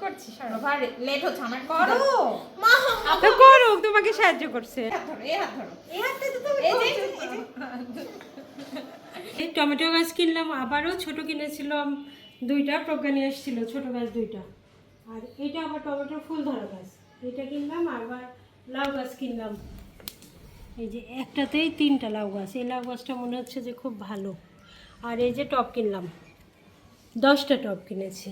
করছি, বাবা লেট হচ্ছে আমার, করো মা, তো করো, তোমাকে সাহায্য করছে। হাত ধরো, এই হাত ধরো, এই হাতটা তো তুমি এই টমেটো গাছ কিনলাম, আবারও ছোট কিনেছিলাম দুইটা, প্রজ্ঞা নিয়ে এসেছিল ছোট গাছ দুইটা। আর এটা আবার টমেটোর ফুল ধরা গাছ, এটা কিনলাম। আবার লাউ গাছ কিনলাম, এই যে একটাতেই 3টা লাউ গাছ। এই লাউ গাছটা মনে হচ্ছে যে খুব ভালো। আর এই যে টব কিনলাম, 10টা টব কিনেছি।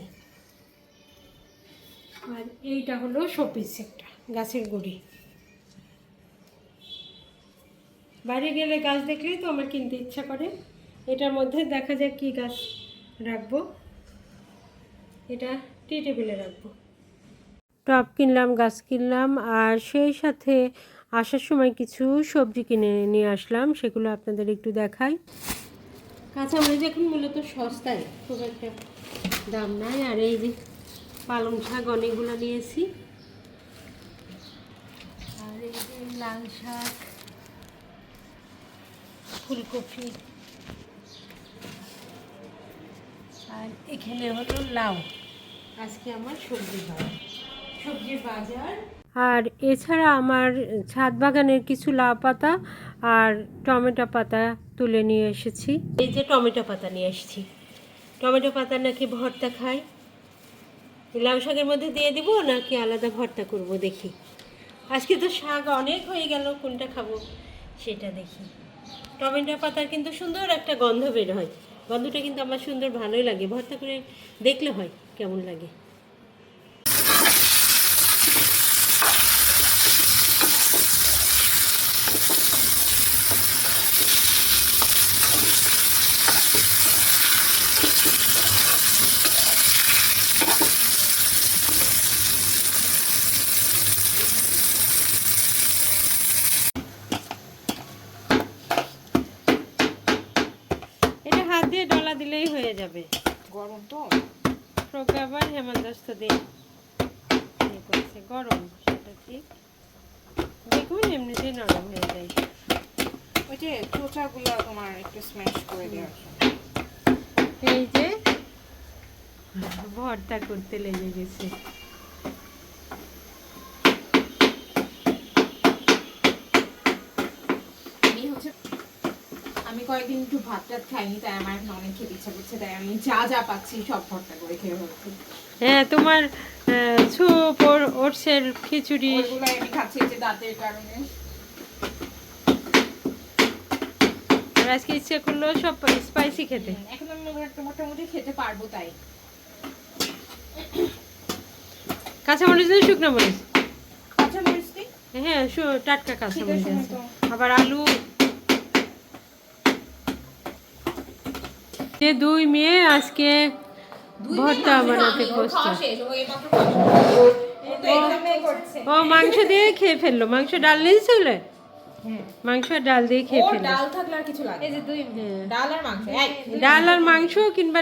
আর এইটা হলো শোপিস, একটা গাছের গুঁড়ি। বাইরে গেলে গাছ দেখলেই তো আমার কিনতে ইচ্ছা করে। এটার মধ্যে দেখা যাক কী গাছ রাখবো। এটা টি টেবিলে রাখবো। টব কিনলাম, গাছ কিনলাম, আর সেই সাথে আসার সময় কিছু সবজি কিনে নিয়ে আসলাম, সেগুলো আপনাদের একটু দেখাই। কাঁচামরিচ এখন মূলত সস্তায়, খুব একটা দাম নাই। আর এই যে পালং শাক অনেকগুলো নিয়েছি। আর এই যে লাল শাক, ফুলকপি, আর এখানে হলো লাউ। আজকে আমার সবজির বাজার। আর এছাড়া আমার ছাদ বাগানের কিছু লাউ পাতা আর টমেটো পাতা তুলে নিয়ে এসেছি। এই যে টমেটো পাতা নিয়ে এসেছি। টমেটো পাতা নাকি ভর্তা খাই, লাউ শাকের মধ্যে দিয়ে দিব নাকি আলাদা ভর্তা করব দেখি। আজকে তো শাক অনেক হয়ে গেল, কোনটা খাবো সেটা দেখি। টমেটো পাতার কিন্তু সুন্দর একটা গন্ধ বের হয়, গন্ধটা কিন্তু আমার সুন্দর ভালোই লাগে। ভর্তা করে দেখলে হয় কেমন লাগে। এটা হাত দিয়ে ডলা দিলেই হয়ে যাবে, গরম তো। প্রজ্ঞা আবার হেমন্তস্ত দিয়ে করছে, গরম সেটা ঠিক। দেখুন এমনিতেই নরম হয়ে যায়। ওই যে চোচাগুলো তোমার একটু স্ম্যাশ করে দেওয়ার জন্য। এই যে ভর্তা করতে লেগে গেছে। আমি কয়েকদিন একটু ভাত টাত খাইনি, তাই আমার এখন অনেক খেতে ইচ্ছা করছে, তাই আমি যা যা পাচ্ছি সব ভর্তা করে খেয়ে হচ্ছে। হ্যাঁ, তোমার স্যুপ, ওটসের খিচুড়ি, ওইগুলো আমি খাচ্ছি এই যে দাঁতের কারণে। আর আজকে ইচ্ছে করলো সব স্পাইসি খেতে। এখন আমি মোটামুটি খেতে পারবো তাই। কাঁচামরিচ নেই, শুকনো মরিচ? কাঁচা মরিচ দিই। হ্যাঁ, টাটকা কাঁচামরিচ শীতের সময় আছে। তো। আবার আলু। যে দুই মেয়ে আজকে ভর্তা বানাতে প্রস্তুত। ও মাংস দিয়ে খেয়ে ফেললো, মাংস ডাল নিয়েছিল, মাংস আর ডাল দিয়ে খেয়ে ফেললো। ডাল থাকলে আর কিছু লাগে। এই যে দুই ডাল আর মাংস, ডাল আর মাংস, কিংবা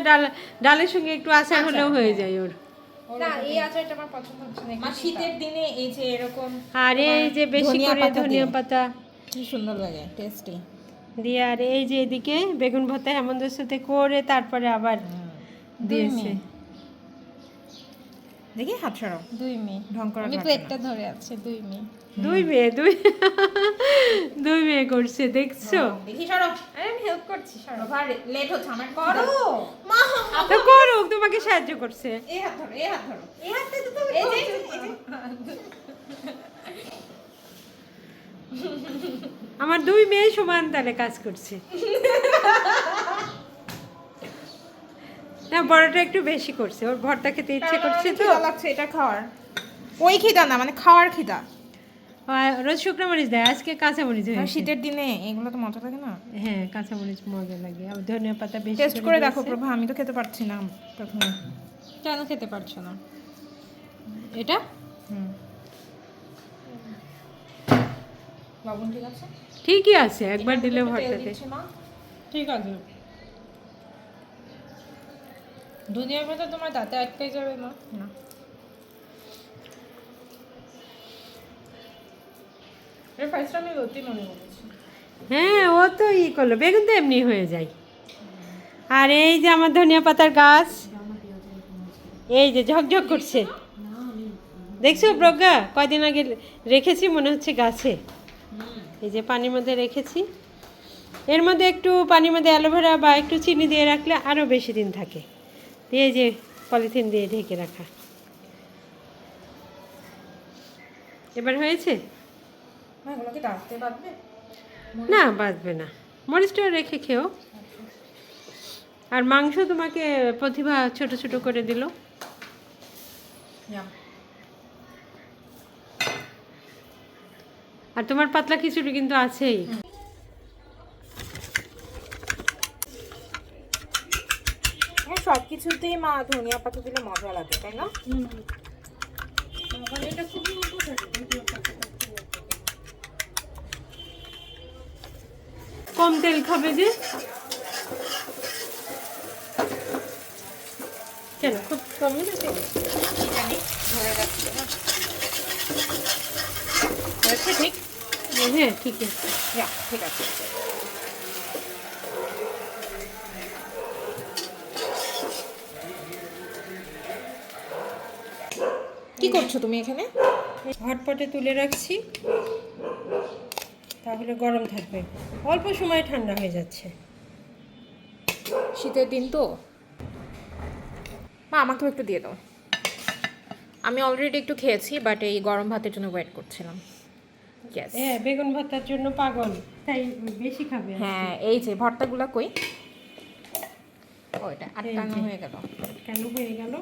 ডালের সঙ্গে একটু আচার হলেও হয়ে যায় ওর। না, এই আচারটা আমার পছন্দ হচ্ছে না। মা শীতের দিনে এই যে এরকম, আর এই যে বেশি করে ধনিয়া পাতা কি সুন্দর লাগে, টেস্টি দিয়ে। আর এই যে এদিকে বেগুন ভর্তা হেমন্তের সাথে করে তারপরে আবার দিয়েছে। দেখি হাত সরাও। দুই মেয়ে, ঢং করা আমি প্লেটটা ধরে আছে। দুই মেয়ে, দুই মেয়ে করছে, দেখছো? দেখি সরো, আমি হেল্প করছি, সরো বাবা লেট হচ্ছে আমার, করো মা, তো করো, তোমাকে সাহায্য করছে। এই হাত ধরো, এই হাত ধরো, এই হাতটা তো তুমি এই যে আমার দুই মেয়ে সমান তালে কাজ করছে। না, বড়টা একটু বেশি করছে, ওর ভর্তা খেতে ইচ্ছে করছে তো। খিদা লাগছে, এটা খাওয়ার ওই খিদা না, মানে খাওয়ার খিদা। রোজ শুকনো মরিচ দেয়, আজকে কাঁচা মরিচ হয়েছে। শীতের দিনে এগুলো তো মজা লাগে না। হ্যাঁ, কাঁচা মরিচ মজা লাগে। আর ধনিয়া পাতা বেশি টেস্ট করে দেখো প্রভা, আমি তো খেতে পারছি না প্রথমে। কেন খেতে পারছো না? এটা লবণ ঠিক আছে? ঠিকই আছে, একবার দিলে ভর্তাতে। ঠিক আছে। ধনিয়া পাতা তোমার দাঁতে আটকে যাবে না? না, এর ফাইসটা আমি লতি মনে করেছি। হ্যাঁ, ও তো করলো, বেগুন তো এমনি হয়ে যায়। আর এই যে আমার ধনিয়া পাতার গাছ, এই যে ঝকঝক করছে। দেখছো প্রজ্ঞা, কয়দিন আগে রেখেছি মনে হচ্ছে গাছে। এই যে পানির মধ্যে রেখেছি, এর মধ্যে একটু পানির মধ্যে অ্যালোভেরা বা একটু চিনি দিয়ে রাখলে আরও বেশি দিন থাকে। দিয়ে এই যে পলিথিন দিয়ে ঢেকে রাখা। এবার হয়েছে? এগুলো কি ডাকতে পারবে? না, বাঁচবে না, মরিচটা রেখে খেও। আর মাংস তোমাকে প্রতিভা ছোট ছোট করে দিল। আর তোমার পাতলা খিচুড়ি কিন্তু আছেই। সব কিছুতেই মা ধনিয়া পাতা দিলে মজা লাগে, তাই না? কম তেল খাবে যে, কেন খুব কম না তেল? জানি ধরে যাচ্ছে না। হয়েছে ঠিক? হ্যাঁ ঠিক আছে। ঠিক আছে। কি করছো তুমি এখানে? হটপটে তুলে রাখছি, তাহলে গরম থাকবে, অল্প সময়ে ঠান্ডা হয়ে যাচ্ছে। শীতের দিন তো। মা আমাকেও একটু দিয়ে দাও। আমি অলরেডি একটু খেয়েছি, বাট এই গরম ভাতের জন্য ওয়েট করছিলাম। হ্যাঁ, বেগুন ভর্তার জন্য পাগল, তাই বেশি খাবে। হ্যাঁ, এই যে ভর্তাগুলা কই? ওইটা আটকানো হয়ে গেল। কেন হয়ে গেল?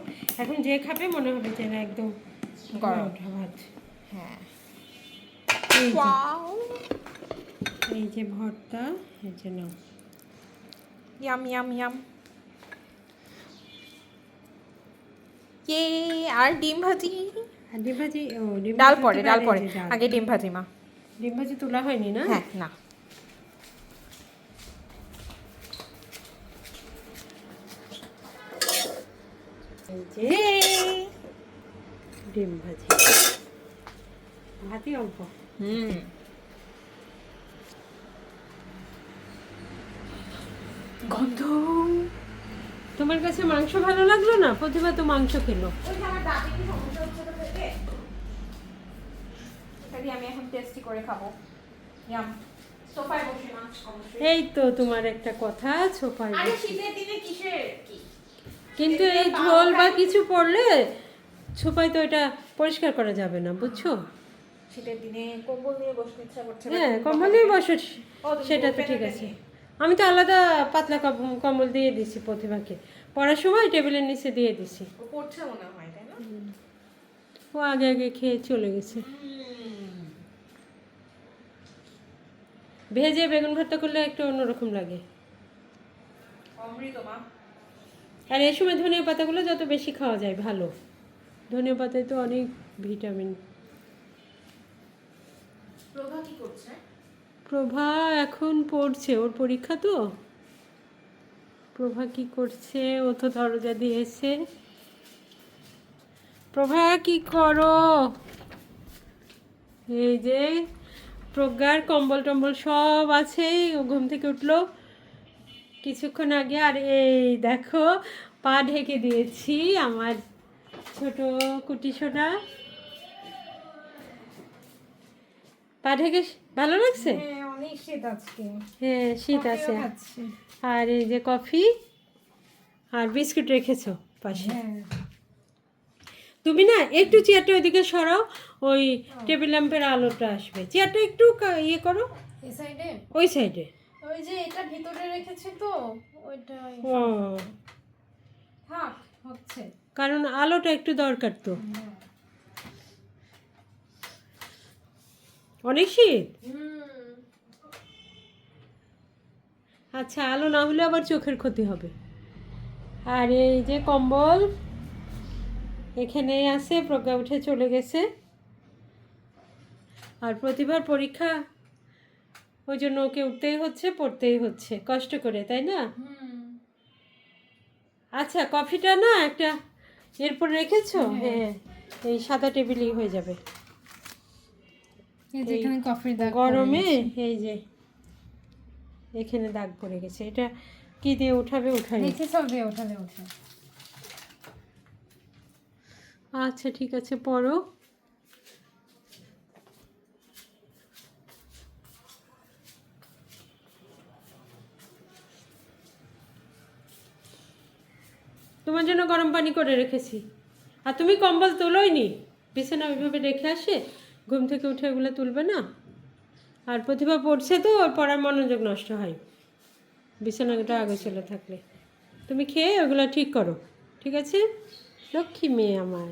এখন যে খাবে মনে হবে যে না একদম গরম ওঠা ভাত। হ্যাঁ, এই যে, ওয়াও, এই যে ভর্তা, এই যে নাও। Yam yam yam. ইয়ে, আর ডিম ভাজি। আর ডিম ভাজি, ও ডিম ডাল ভাজি পরে, তো ডাল বাইরে পরে, যে ডাল। আগে ডিম ভাজি মা। ডিম ভাজি তোলা হয়নি না? হ্যাঁ, না। এই যে ডিম ভাজি, ভাতই অল্প। গন্ধ। তোমার কাছে মাংস ভালো লাগলো না? প্রতিভা তো মাংস খেলো। আমি এখন টেস্টি করে খাবো। ইয়াম। সোফায় বসে মাছ অবশ্যই। এই তো তোমার একটা কথা, ছোপায় আরে বসে। শীতের দিনে কিসের কি? কিন্তু এই ঝোল বা কিছু পড়লে ছোপায় তো এটা পরিষ্কার করা যাবে না, বুঝছো? শীতের দিনে কম্বল নিয়ে বসতে ইচ্ছা করছে। হ্যাঁ, কম্বল নিয়ে বসো, সেটা তো ঠিক আছে। আমি তো আলাদা পাতলা কম্বল দিয়ে দিছি প্রতিভাকে, পড়ার সময় টেবিলের নিচে দিয়ে দিছি। ও পড়ছে মনে হয়, তাই না? ও আগে আগে খেয়ে চলে গেছে। ভেজে বেগুন ভর্তা করলে একটু অন্যরকম লাগে। অমৃত মা। আর এই সময় ধনিয়া পাতাগুলো যত বেশি খাওয়া যায় ভালো। ধনিয়া পাতায় তো অনেক ভিটামিন। প্রভা কি করছে? প্রভা এখন পড়ছে, ওর পরীক্ষা তো। প্রভা কি করছে? ও তো দরজা দিয়েছে। প্রভা কি করো? এই যে প্রজ্ঞার কম্বল টম্বল সব আছে, ও ঘুম থেকে উঠলো কিছুক্ষণ আগে। আর এই দেখো পা ঢেকে দিয়েছি আমার ছোট কুটি সোনা। পা ঢেকে ভালো লাগছে? হ্যাঁ, অনেক শীত আজকে। হ্যাঁ, শীত আছে। আর এই যে কফি আর বিস্কুট রেখেছো পাশে। তুমি না একটু চেয়ারটা ওইদিকে সরাও, ওই টেবিল ল্যাম্পের আলোটা আসবে। চেয়ারটা একটু ইয়ে করো এই সাইডে? ওই সাইডে। ওই যে এটা ভিতরে রেখেছি তো, ওইটা ও, থাক হচ্ছে। কারণ আলোটা একটু দরকার তো। অনেক শীত। আচ্ছা, আলো না হলে আবার চোখের ক্ষতি হবে। আর এই যে কম্বল এখানেই আছে, প্রজ্ঞা উঠে চলে গেছে। আর প্রতিবার পরীক্ষা, ওই জন্য ওকে উঠতেই হচ্ছে, পড়তেই হচ্ছে কষ্ট করে, তাই না? আচ্ছা, কফিটা না একটা এরপর রেখেছো? হ্যাঁ, এই সাদা টেবিলই হয়ে যাবে। এই যে এখানে কফির দাগ গরমে এই যে এখানে দাগ পড়ে গেছে। এটা কি দিয়ে উঠাবে? উঠাই। নিচে সব দিয়ে ওঠালে ওঠে। আচ্ছা ঠিক আছে, পড়ো। তোমার জন্য গরম পানি করে রেখেছি। আর তুমি কম্বল তোলোই নি, বিছানা ওইভাবে রেখে আসে, ঘুম থেকে উঠে ওগুলো তুলবে না। আর প্রতিভা পড়ছে তো, ওর পড়ার মনোযোগ নষ্ট হয় বিছানাটা আগে চলে থাকলে। তুমি খেয়ে ওগুলো ঠিক করো, ঠিক আছে? লক্ষ্মী মেয়ে আমার।